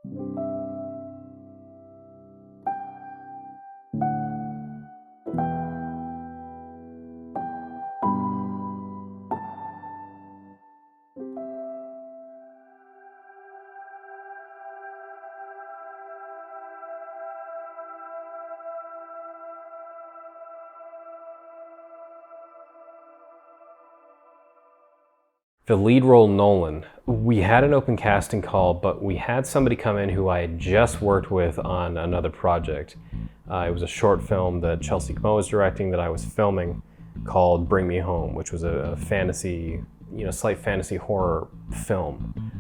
The lead role, Nolan, we had an open casting call, but we had somebody come in who I had just worked with on another project. It was a short film that Chelsea Kmo was directing that I was filming called Bring Me Home, which was a fantasy, slight fantasy horror film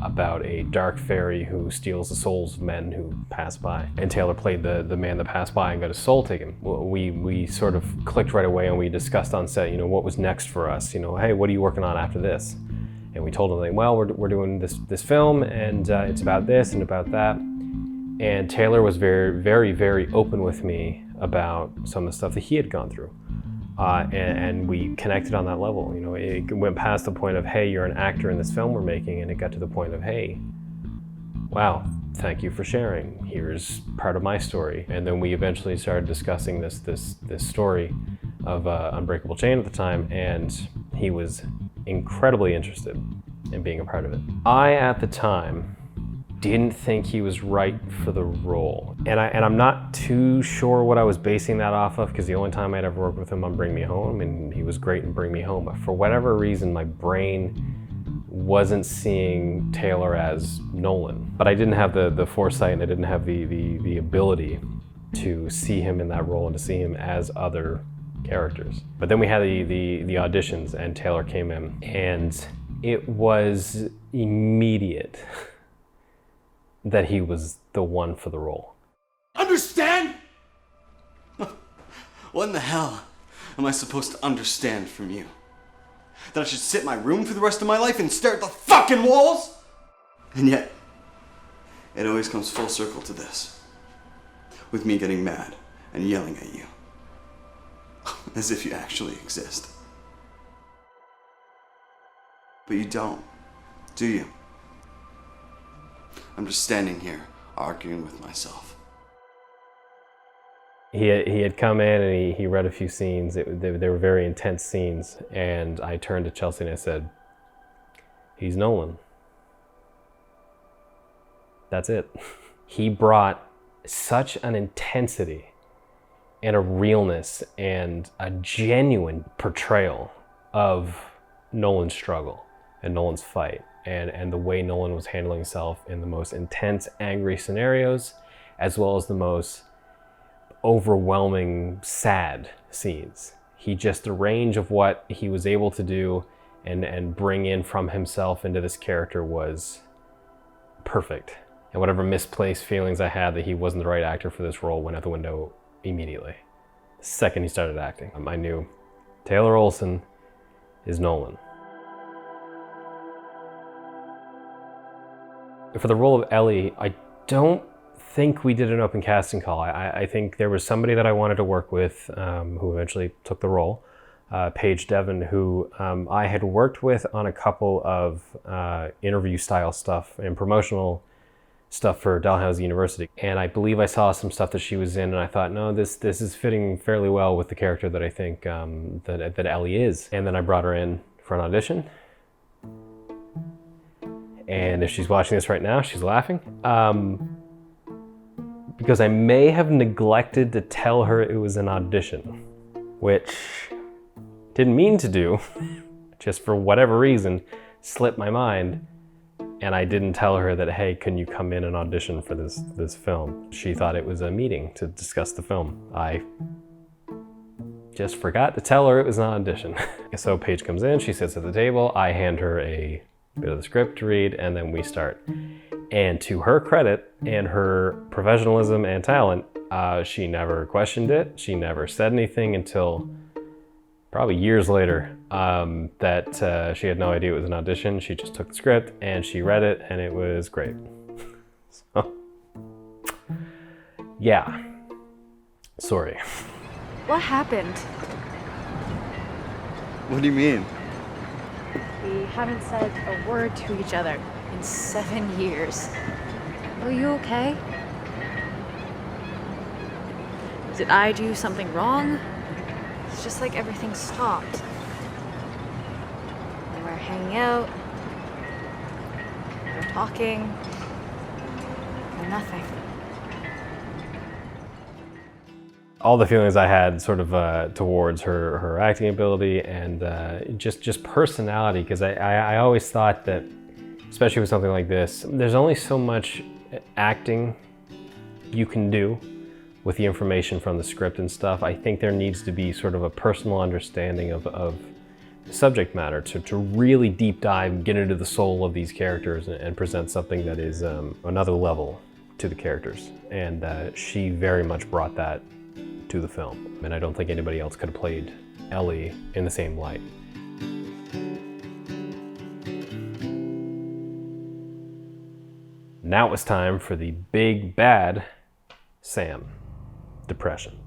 about a dark fairy who steals the souls of men who pass by. And Taylor played the man that passed by and got his soul taken. We sort of clicked right away, and we discussed on set, what was next for us. Hey, what are you working on after this? And we told him, like, well, we're doing this film, and it's about this and about that. And Taylor was very, very, very open with me about some of the stuff that he had gone through. And we connected on that level. It went past the point of, hey, you're an actor in this film we're making, and it got to the point of, hey, wow, thank you for sharing. Here's part of my story. And then we eventually started discussing this story of Unbreakable Chain at the time, and he was incredibly interested in being a part of it. I, at the time, didn't think he was right for the role. And I'm not too sure what I was basing that off of, because the only time I'd ever worked with him on Bring Me Home, and he was great in Bring Me Home, but for whatever reason, my brain wasn't seeing Taylor as Nolan. But I didn't have the foresight, and I didn't have the ability to see him in that role and to see him as other characters. But then we had the auditions, and Taylor came in, and it was immediate that he was the one for the role. Understand? What in the hell am I supposed to understand from you? That I should sit in my room for the rest of my life and stare at the fucking walls? And yet, it always comes full circle to this. With me getting mad and yelling at you. As if you actually exist. But you don't, do you? I'm just standing here, arguing with myself. He had come in and he read a few scenes. They were very intense scenes, and I turned to Chelsea and I said, he's Nolan. That's it. He brought such an intensity and a realness and a genuine portrayal of Nolan's struggle and Nolan's fight. And the way Nolan was handling himself in the most intense, angry scenarios, as well as the most overwhelming, sad scenes. The range of what he was able to do and bring in from himself into this character was perfect. And whatever misplaced feelings I had that he wasn't the right actor for this role went out the window immediately. The second he started acting, I knew Taylor Olson is Nolan. For the role of Ellie, I don't think we did an open casting call. I think there was somebody that I wanted to work with who eventually took the role, Paige Devon, who I had worked with on a couple of interview style stuff and promotional stuff for Dalhousie University. And I believe I saw some stuff that she was in, and I thought, no, this is fitting fairly well with the character that I think that Ellie is. And then I brought her in for an audition. And if she's watching this right now, she's laughing. Because I may have neglected to tell her it was an audition, which didn't mean to do, just for whatever reason, slipped my mind. And I didn't tell her that, hey, can you come in and audition for this film? She thought it was a meeting to discuss the film. I just forgot to tell her it was an audition. So Paige comes in, she sits at the table, I hand her a bit of the script to read, and then we start. And to her credit and her professionalism and talent, she never questioned it. She never said anything until probably years later that she had no idea it was an audition. She just took the script and she read it, and it was great. So, yeah. Sorry. What happened? What do you mean? We haven't said a word to each other in 7 years. Are you okay? Did I do something wrong? It's just like everything stopped. And we're hanging out. We're talking. And nothing. All the feelings I had sort of towards her acting ability and just personality, because I always thought that, especially with something like this, there's only so much acting you can do with the information from the script and stuff. I think there needs to be sort of a personal understanding of the subject matter to really deep dive, get into the soul of these characters and present something that is another level to the characters. And she very much brought that to the film. And I don't think anybody else could have played Ellie in the same light. Now it was time for the big bad Sam. Depression.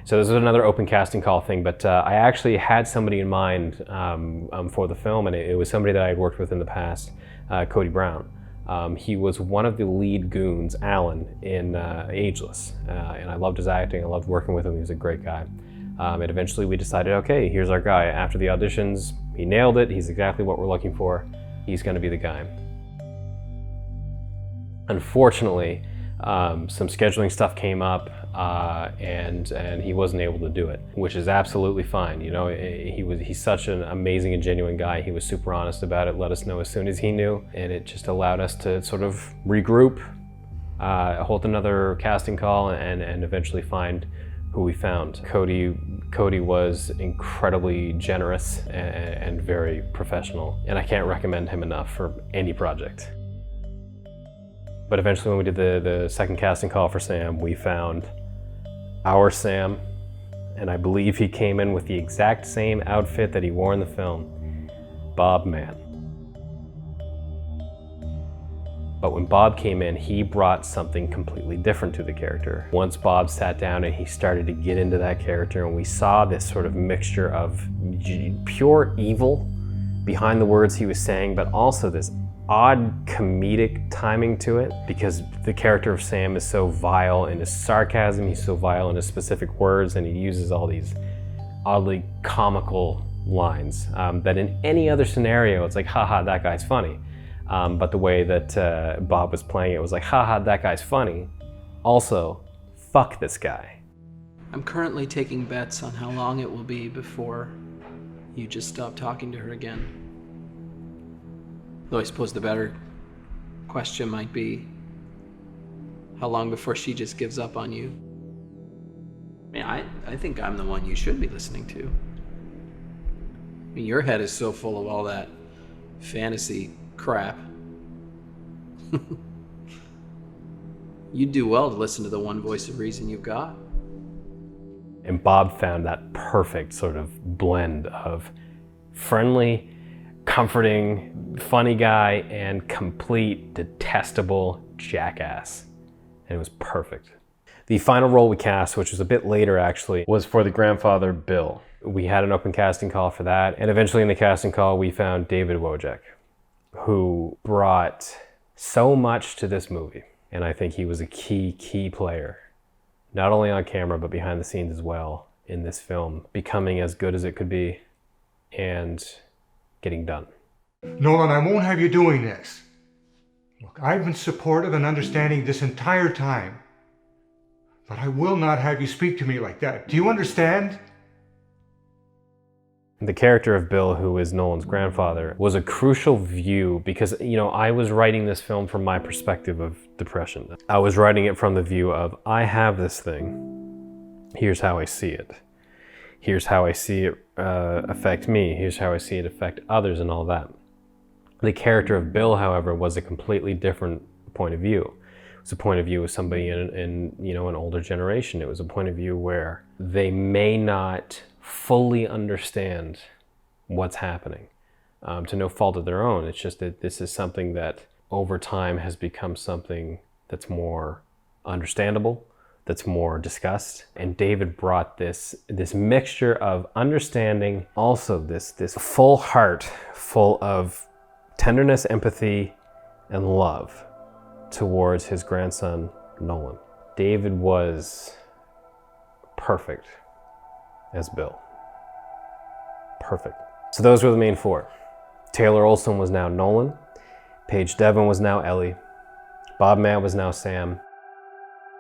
So this is another open casting call thing, but I actually had somebody in mind for the film, and it was somebody that I had worked with in the past, Cody Brown. He was one of the lead goons, Alan, in Ageless, and I loved his acting. I loved working with him. He was a great guy. And eventually we decided, okay, here's our guy. After the auditions, he nailed it. He's exactly what we're looking for. He's going to be the guy. Unfortunately, some scheduling stuff came up, and he wasn't able to do it, which is absolutely fine. You know, he's such an amazing and genuine guy. He was super honest about it, let us know as soon as he knew, and it just allowed us to sort of regroup, hold another casting call, and eventually find who we found. Cody was incredibly generous and very professional, and I can't recommend him enough for any project. But eventually when we did the second casting call for Sam, we found our Sam, and I believe he came in with the exact same outfit that he wore in the film, Bob Mann. But when Bob came in, he brought something completely different to the character. Once Bob sat down and he started to get into that character, and we saw this sort of mixture of pure evil behind the words he was saying, but also this odd comedic timing to it, because the character of Sam is so vile in his sarcasm, he's so vile in his specific words, and he uses all these oddly comical lines that in any other scenario it's like, haha, that guy's funny. But the way that Bob was playing it was like, haha, that guy's funny. Also, fuck this guy. I'm currently taking bets on how long it will be before you just stop talking to her again. Though I suppose the better question might be, how long before she just gives up on you? I mean, I think I'm the one you should be listening to. I mean, your head is so full of all that fantasy crap. You'd do well to listen to the one voice of reason you've got. And Bob found that perfect sort of blend of friendly, comforting, funny guy, and complete detestable jackass. And it was perfect. The final role we cast, which was a bit later actually, was for the grandfather, Bill. We had an open casting call for that, and eventually in the casting call we found David Wojcik, who brought so much to this movie. And I think he was a key player, not only on camera, but behind the scenes as well in this film, becoming as good as it could be and getting done. Nolan, I won't have you doing this. Look, I've been supportive and understanding this entire time, but I will not have you speak to me like that. Do you understand? The character of Bill, who is Nolan's grandfather, was a crucial view because, you know, I was writing this film from my perspective of depression. I was writing it from the view of, I have this thing, here's how I see it. Here's how I see it affect me. Here's how I see it affect others and all that. The character of Bill, however, was a completely different point of view. It was a point of view of somebody in you know, an older generation. It was a point of view where they may not fully understand what's happening, to no fault of their own. It's just that this is something that over time has become something that's more understandable, that's more discussed. And David brought this mixture of understanding, also this full heart full of tenderness, empathy, and love towards his grandson, Nolan. David was perfect as Bill. Perfect. So those were the main four. Taylor Olson was now Nolan. Paige Devon was now Ellie. Bob Matt was now Sam.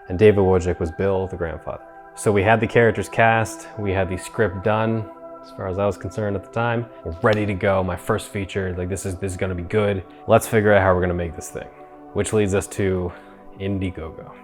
And David Wojcik was Bill, the grandfather. So we had the characters cast, we had the script done, as far as I was concerned at the time. We're ready to go, my first feature, like this is gonna be good. Let's figure out how we're gonna make this thing. Which leads us to Indiegogo.